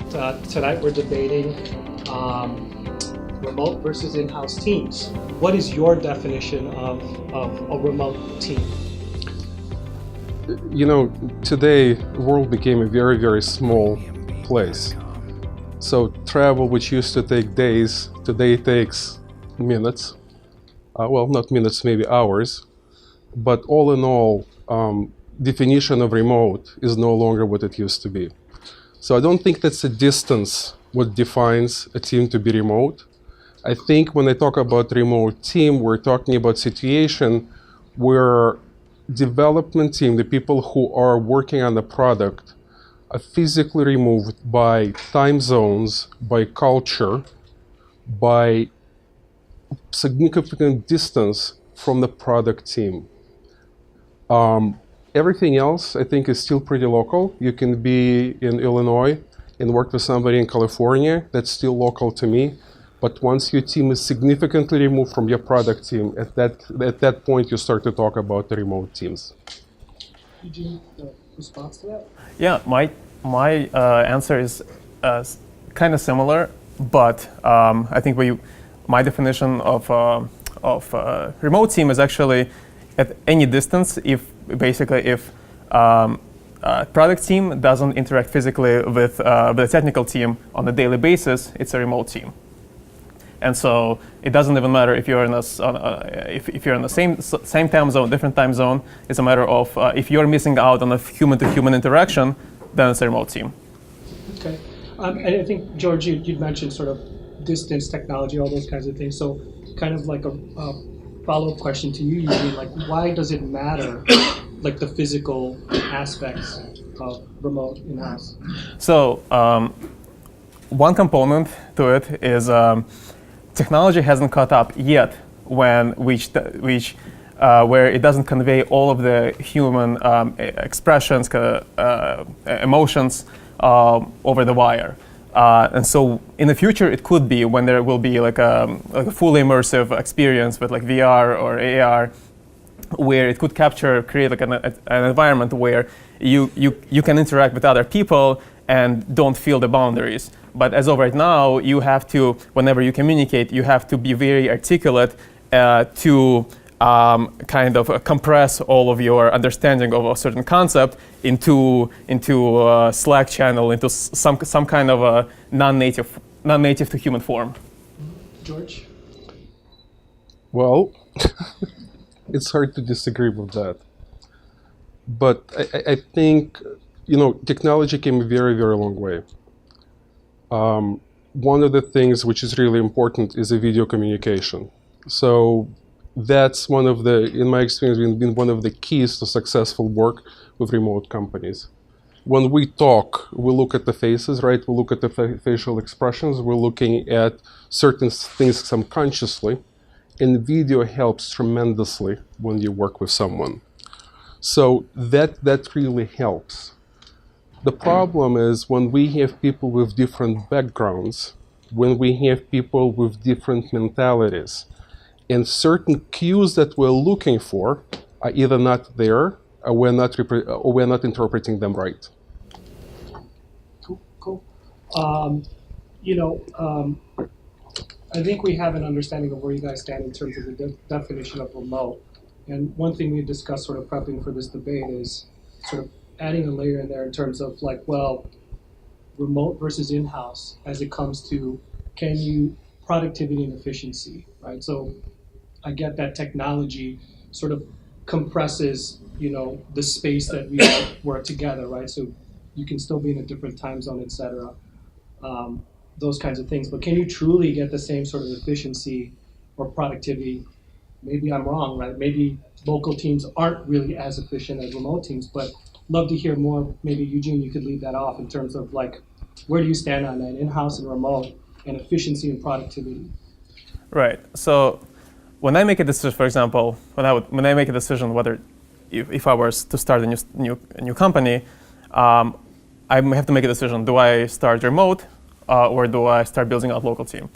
tonight we're debating remote versus in-house teams. What is your definition of a remote team? You know, today the world became a very, very small place. So travel, which used to take days, today takes minutes. Well, not minutes, maybe hours. But all in all, definition of remote is no longer what it used to be. So I don't think that's a distance what defines a team to be remote. I think when I talk about remote team, we're talking about situation where development team, the people who are working on the product, are physically removed by time zones, by culture, by significant distance from the product team. Everything else, I think, is still pretty local. You can be in Illinois and work with somebody in California. That's still local to me. But once your team is significantly removed from your product team, at that point, you start to talk about the remote teams. Eugene, response to that? Yeah, my answer is kind of similar, but I think my definition of remote team is actually at any distance. If product team doesn't interact physically with the technical team on a daily basis, it's a remote team. And so it doesn't even matter if you're in if you're in the same time zone, different time zone. It's a matter of if you're missing out on a human-to-human interaction, then it's a remote team. Okay, and I think George, you'd mentioned sort of distance, technology, all those kinds of things. So, kind of like a follow-up question to you, Eugene, like why does it matter, like the physical aspects of remote in-house? So one component to it is technology hasn't caught up yet where it doesn't convey all of the human expressions, emotions over the wire. And so in the future, it could be when there will be like a fully immersive experience with like VR or AR, where it could create like an environment where you can interact with other people and don't feel the boundaries. But as of right now, you have to, whenever you communicate, you have to be very articulate to kind of compress all of your understanding of a certain concept into a Slack channel, into some kind of a non-native to human form. George? Well, it's hard to disagree with that. But I think, you know, technology came a very, very long way. One of the things which is really important is a video communication. So that's one of the, in my experience, been one of the keys to successful work with remote companies. When we talk, we look at the faces, right? We look at the facial expressions. We're looking at certain things subconsciously. And video helps tremendously when you work with someone. So that really helps. The problem is when we have people with different backgrounds, when we have people with different mentalities, and certain cues that we're looking for are either not there or we're not interpreting them right. Cool. I think we have an understanding of where you guys stand in terms of the definition of remote. And one thing we discussed sort of prepping for this debate is sort of adding a layer in there in terms of like, well, remote versus in-house as it comes to productivity and efficiency, right? So I get that technology sort of compresses, the space that we work together, right? So you can still be in a different time zone, et cetera, those kinds of things. But can you truly get the same sort of efficiency or productivity? Maybe I'm wrong, right? Maybe local teams aren't really as efficient as remote teams, but love to hear more. Maybe Eugene, you could lead that off in terms of like, where do you stand on that in-house and remote and efficiency and productivity? Right. So when I make a decision, for example, when I make a decision whether if I was to start a new company, I have to make a decision: do I start remote or do I start building out local team?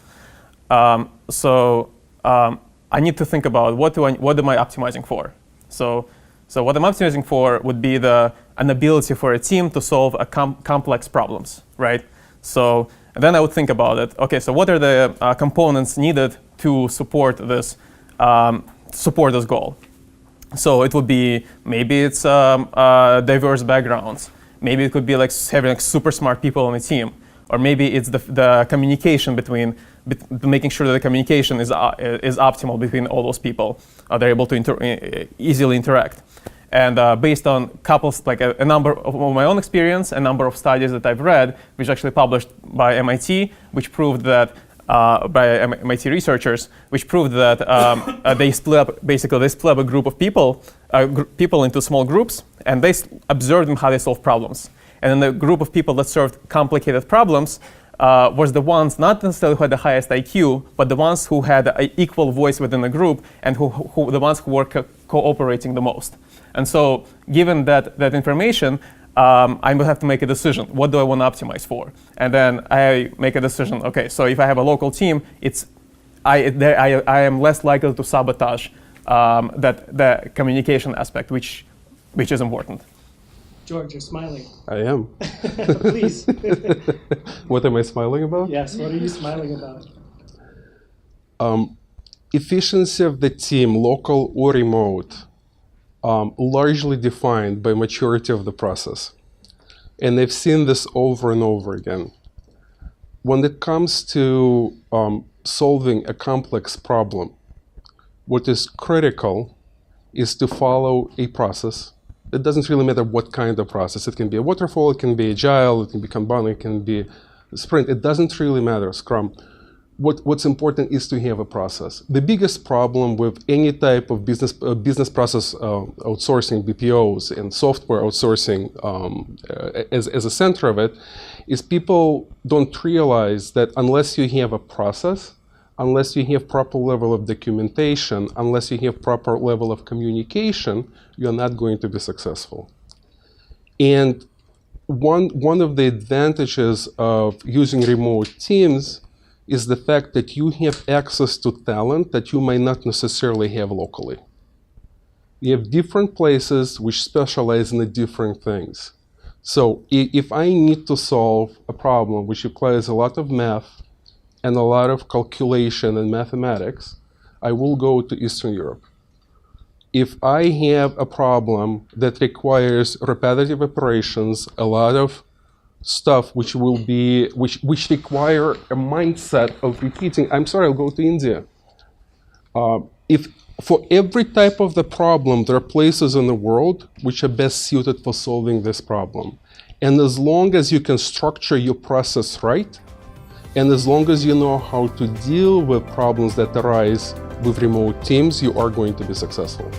So I need to think about what am I optimizing for. So what I'm optimizing for would be an ability for a team to solve complex problems, right? So then I would think about it. Okay, so what are the components needed to support this goal? So it would be, maybe it's diverse backgrounds. Maybe it could be like having like super smart people on the team. Or maybe it's the communication making sure that the communication is optimal between all those people. They're able to easily interact. And based on a number of my own experience, a number of studies that I've read, which actually published by MIT, which proved that by MIT researchers, which proved that they split up a group of people into small groups, and they observed them how they solve problems. And then the group of people that solved complicated problems was the ones not necessarily who had the highest IQ, but the ones who had an equal voice within the group, and the ones who were cooperating the most. And so, given that information, I will have to make a decision. What do I want to optimize for? And then I make a decision. Okay, so if I have a local team, I am less likely to sabotage the communication aspect, which is important. George, you're smiling. I am. Please. What am I smiling about? Yes, what are you smiling about? Efficiency of the team, local or remote, largely defined by maturity of the process. And I've seen this over and over again. When it comes to solving a complex problem, what is critical is to follow a process. It doesn't really matter what kind of process. It can be a waterfall, it can be agile, it can be Kanban, it can be sprint. It doesn't really matter, Scrum. What's important is to have a process. The biggest problem with any type of business process outsourcing, BPOs, and software outsourcing as a center of it, is people don't realize that unless you have a process, unless you have proper level of documentation, unless you have proper level of communication, you're not going to be successful. And one of the advantages of using remote teams is the fact that you have access to talent that you might not necessarily have locally. You have different places which specialize in the different things. So if I need to solve a problem which requires a lot of math and a lot of calculation and mathematics, I will go to Eastern Europe. If I have a problem that requires repetitive operations, a lot of stuff which require a mindset of repeating, I'm sorry, I'll go to India. If for every type of the problem, there are places in the world which are best suited for solving this problem. And as long as you can structure your process right, and as long as you know how to deal with problems that arise with remote teams, you are going to be successful.